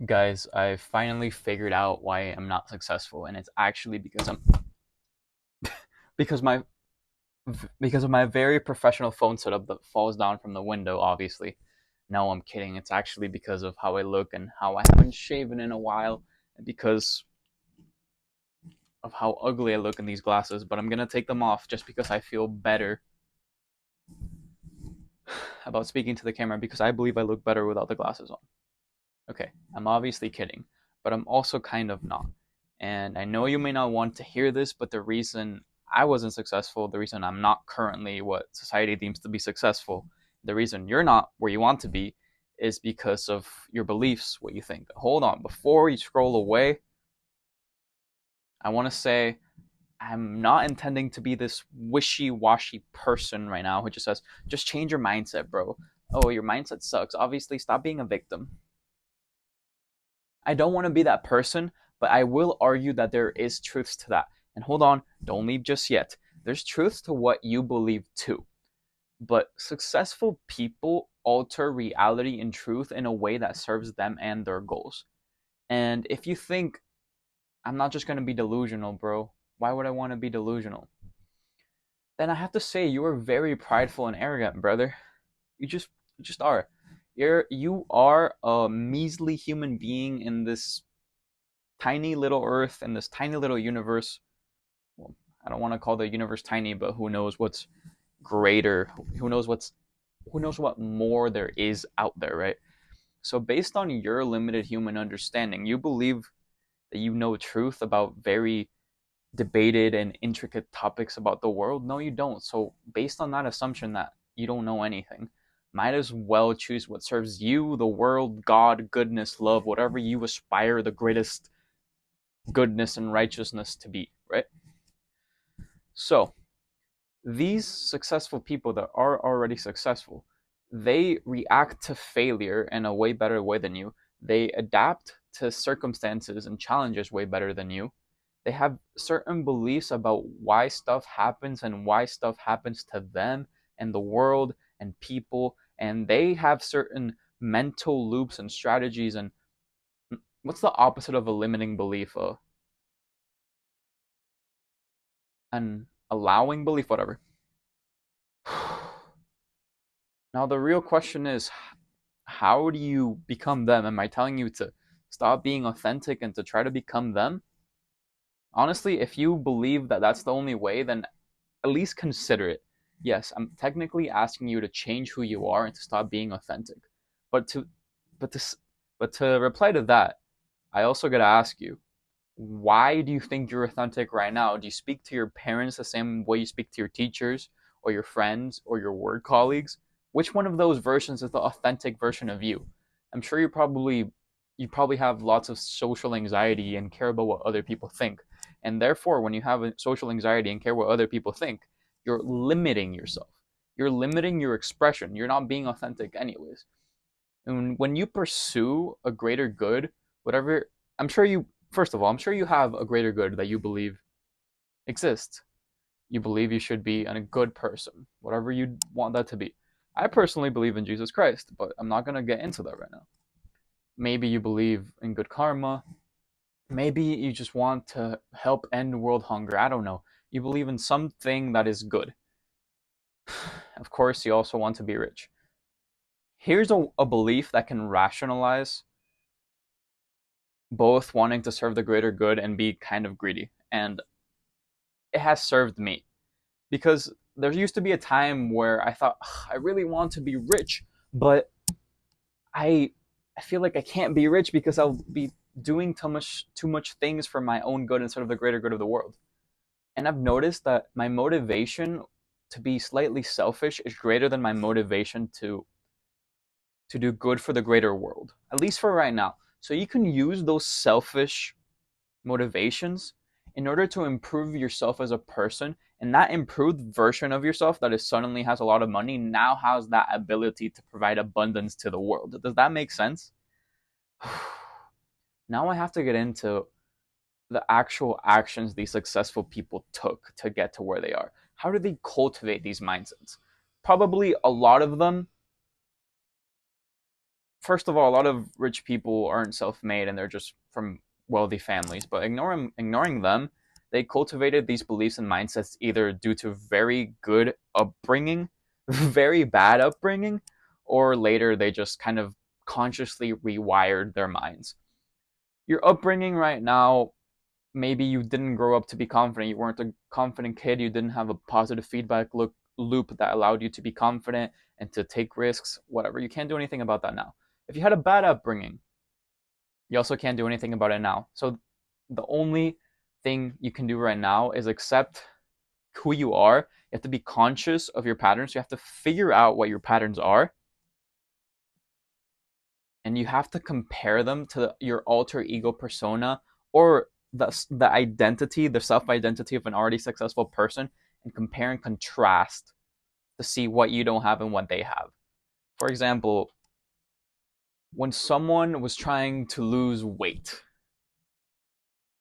Guys, I finally figured out why I'm not successful, and it's actually because my because of my very professional phone setup that falls down from the window. Obviously, no, I'm kidding. It's actually because of how I look and how I haven't shaven in a while, and because of how ugly I look in these glasses. But I'm gonna take them off just because I feel better about speaking to the camera because I believe I look better without the glasses on. Okay, I'm obviously kidding, but I'm also kind of not. And I know you may not want to hear this, but the reason I wasn't successful, the reason I'm not currently what society deems to be successful, the reason you're not where you want to be, is because of your beliefs, what you think. Hold on, before you scroll away, I want to say I'm not intending to be this wishy washy person right now who just says, just change your mindset, bro. Oh, your mindset sucks. Obviously, stop being a victim. I don't want to be that person, but I will argue that there is truths to that. And hold on, don't leave just yet. There's truths to what you believe too. But successful people alter reality and truth in a way that serves them and their goals. And if you think I'm not just going to be delusional, bro, why would I want to be delusional? Then I have to say you are very prideful and arrogant, brother. You just are. You are a measly human being in this tiny little Earth and this tiny little universe. Well, I don't want to call the universe tiny, but who knows what's greater? Who knows what more there is out there, right? So based on your limited human understanding, you believe that you know truth about very debated and intricate topics about the world. No, you don't. So based on that assumption that you don't know anything, might as well choose what serves you, the world, God, goodness, love, whatever you aspire the greatest goodness and righteousness to be, right? So, these successful people that are already successful, they react to failure in a way better way than you. They adapt to circumstances and challenges way better than you. They have certain beliefs about why stuff happens and why stuff happens to them and the world and people. And they have certain mental loops and strategies. And what's the opposite of a limiting belief? An allowing belief, whatever. Now, the real question is how do you become them? Am I telling you to stop being authentic and to try to become them? Honestly, if you believe that that's the only way, then at least consider it. Yes, I'm technically asking you to change who you are and to stop being authentic. But to but to but to reply to that, I also got to ask you, why do you think you're authentic right now? Do you speak to your parents the same way you speak to your teachers or your friends or your work colleagues? Which one of those versions is the authentic version of you? I'm sure you probably have lots of social anxiety and care about what other people think. And therefore, when you have a social anxiety and care what other people think, you're limiting yourself. You're limiting your expression. You're not being authentic anyways. And when you pursue a greater good, whatever, I'm sure you, first of all, I'm sure you have a greater good that you believe exists. You believe you should be a good person, whatever you want that to be. I personally believe in Jesus Christ, but I'm not going to get into that right now. Maybe you believe in good karma. Maybe you just want to help end world hunger. I don't know. You believe in something that is good. Of course, you also want to be rich. Here's a belief that can rationalize both wanting to serve the greater good and be kind of greedy. And it has served me because there used to be a time where I thought I really want to be rich, but I I feel like I can't be rich because I'll be doing too much things for my own good instead of the greater good of the world. And I've noticed that my motivation to be slightly selfish is greater than my motivation to do good for the greater world, at least for right now. So you can use those selfish motivations in order to improve yourself as a person, and that improved version of yourself that is suddenly has a lot of money now has that ability to provide abundance to the world. Does that make sense? Now I have to get into the actual actions these successful people took to get to where they are. How do they cultivate these mindsets? Probably a lot of them first of all, a lot of rich people aren't self-made and they're just from wealthy families. But ignoring them, they cultivated these beliefs and mindsets either due to very good upbringing, very bad upbringing, or later they just kind of consciously rewired their minds. Your upbringing right now, maybe you didn't grow up to be confident. You weren't a confident kid. You didn't have a positive feedback loop that allowed you to be confident and to take risks, whatever. You can't do anything about that now. If you had a bad upbringing, you also can't do anything about it now. So the only thing you can do right now is accept who you are. You have to be conscious of your patterns. You have to figure out what your patterns are. And you have to compare them to your alter ego persona or the identity, the self identity of an already successful person, and compare and contrast to see what you don't have and what they have. For example, when someone was trying to lose weight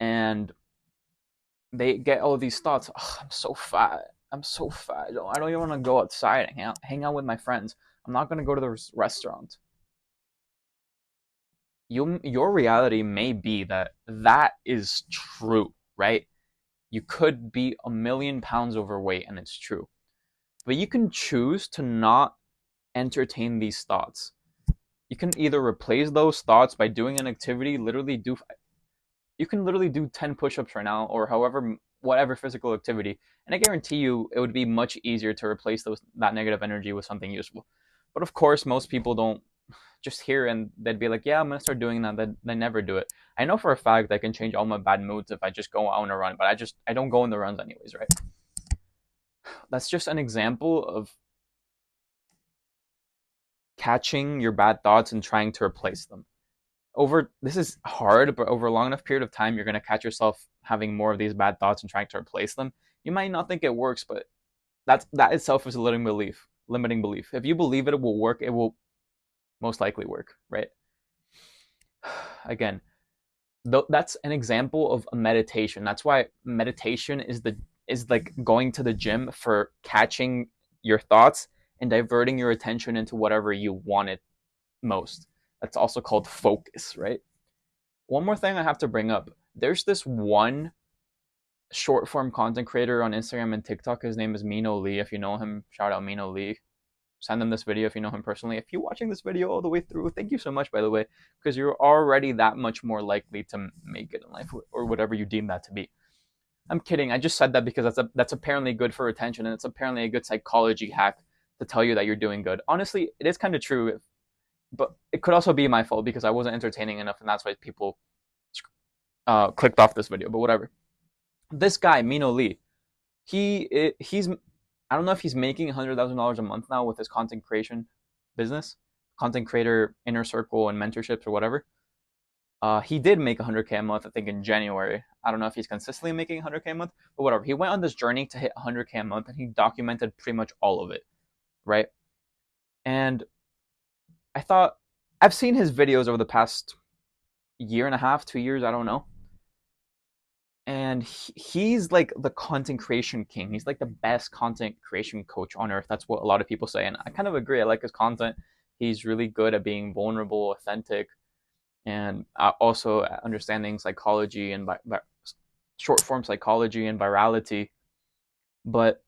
and they get all these thoughts, oh, I'm so fat. I'm so fat. I don't even want to go outside and hang out with my friends. I'm not going to go to the restaurant. Your reality may be that that is true, right? You could be a million pounds overweight and it's true. But you can choose to not entertain these thoughts. You can either replace those thoughts by doing an activity, you can literally do 10 push-ups right now or however whatever physical activity, and I guarantee you it would be much easier to replace that negative energy with something useful. But of course, most people don't just hear and they'd be like, yeah, I'm gonna start doing that. They never do it. I know for a fact I can change all my bad moods if I just go out on a run, but I don't go on the runs anyways, right? That's just an example of catching your bad thoughts and trying to replace them. This is hard, but over a long enough period of time, you're gonna catch yourself having more of these bad thoughts and trying to replace them. You might not think it works, but that itself is a limiting belief. Limiting belief. If you believe it will work, it will most likely work, right? Again, that's an example of a meditation. That's why meditation is like going to the gym for catching your thoughts and diverting your attention into whatever you wanted most. That's also called focus, right? One more thing I have to bring up. There's this one short form content creator on Instagram and TikTok. His name is Mino Lee. If you know him, shout out Mino Lee. Send him this video if you know him personally. If you're watching this video all the way through, thank you so much, by the way, because you're already that much more likely to make it in life or whatever you deem that to be. I'm kidding. I just said that because that's apparently good for retention and it's apparently a good psychology hack to tell you that you're doing good. Honestly, it is kind of true, but it could also be my fault because I wasn't entertaining enough, and that's why people clicked off this video. But whatever. This guy Mino Lee, he's I don't know if he's making $100,000 a month now with his content creation business, content creator inner circle and mentorships or whatever. He did make 100K a month, I think, in January. I don't know if he's consistently making 100K a month, but whatever. He went on this journey to hit 100K a month, and he documented pretty much all of it, right? And I thought I've seen his videos over the past year and a half, 2 years, I don't know. And he's like the content creation king. He's like the best content creation coach on earth. That's what a lot of people say, and I kind of agree. I like his content. He's really good at being vulnerable, authentic, and also understanding psychology and short form psychology and virality. But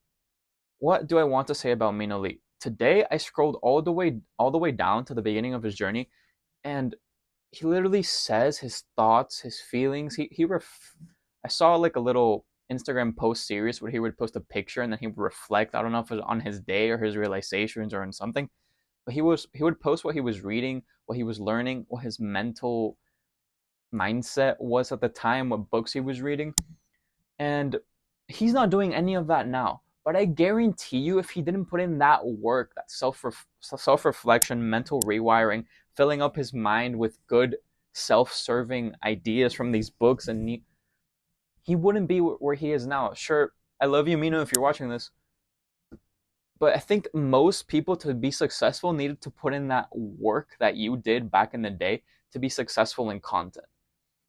what do I want to say about Mino Lee? Today I scrolled all the way down to the beginning of his journey, and he literally says his thoughts, his feelings. I saw like a little Instagram post series where he would post a picture and then he would reflect. I don't know if it was on his day or his realizations or on something, but he would post what he was reading, what he was learning, what his mental mindset was at the time, what books he was reading. And he's not doing any of that now. But I guarantee you, if he didn't put in that work, that self reflection, mental rewiring, filling up his mind with good self serving ideas from these books, and he wouldn't be where he is now. Sure, I love you, Mino, if you're watching this. But I think most people to be successful needed to put in that work that you did back in the day to be successful in content.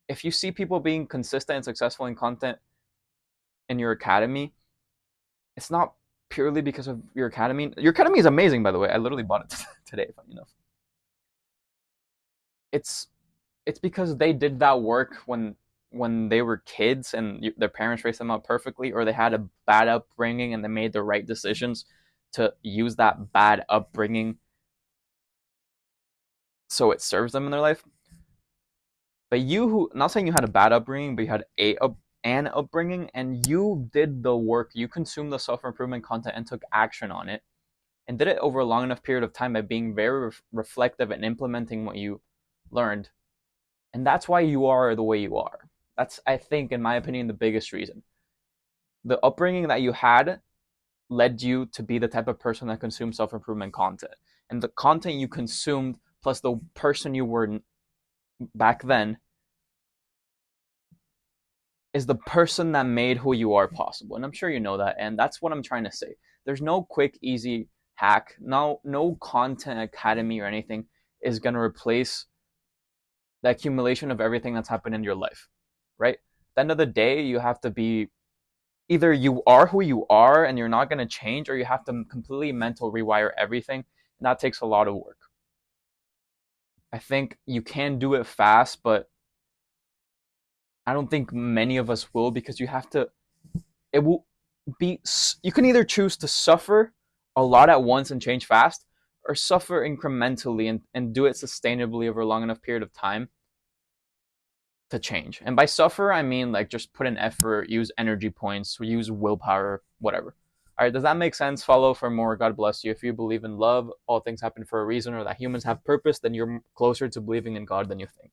If you see people being consistent and successful in content in your academy, it's not purely because of your academy. Your academy is amazing, by the way. I literally bought it today, funny enough. it's it's because they did that work when they were kids and their parents raised them up perfectly, or they had a bad upbringing and they made the right decisions to use that bad upbringing so it serves them in their life. But you, who, not saying you had a bad upbringing, but you had an upbringing, and you did the work, you consumed the self improvement content and took action on it, and did it over a long enough period of time by being very reflective and implementing what you learned. And that's why you are the way you are. That's, I think, in my opinion, the biggest reason. The upbringing that you had led you to be the type of person that consumes self improvement content. And the content you consumed plus the person you were back then is the person that made who you are possible. And I'm sure you know that. And that's what I'm trying to say. There's no quick, easy hack. No content academy or anything is going to replace the accumulation of everything that's happened in your life, right? At the end of the day, you have to be, either you are who you are and you're not going to change, or you have to completely mental rewire everything. And that takes a lot of work. I think you can do it fast, but I don't think many of us will, because you have to, it will be, you can either choose to suffer a lot at once and change fast, or suffer incrementally and do it sustainably over a long enough period of time to change. And by suffer, I mean like just put in effort, use energy points, use willpower, whatever. All right, does that make sense? Follow for more. God bless you. If you believe in love, all things happen for a reason, or that humans have purpose, then you're closer to believing in God than you think.